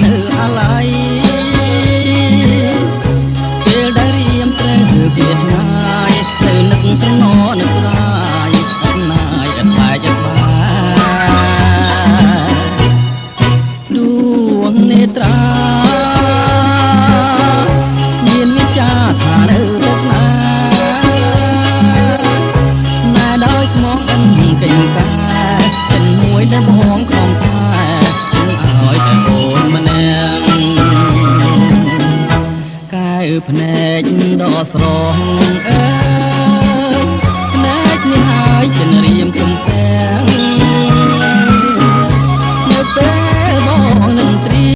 នៅអាឡ័យពេលដែលរៀមត្រូវវាឆ្ងាយនៅនឹកស្រណនឹកស្ដាយអត់ណាយអត់តែចិត្តបានដួងនេត្រាមានវិចាថានៅតែស្នេហ៍ដោយស្មងអិនកេងកាចិនមួយនៅបងของខែឲ្យតែអូនម្នាក់កែវភ្នែកដ៏ស្រស់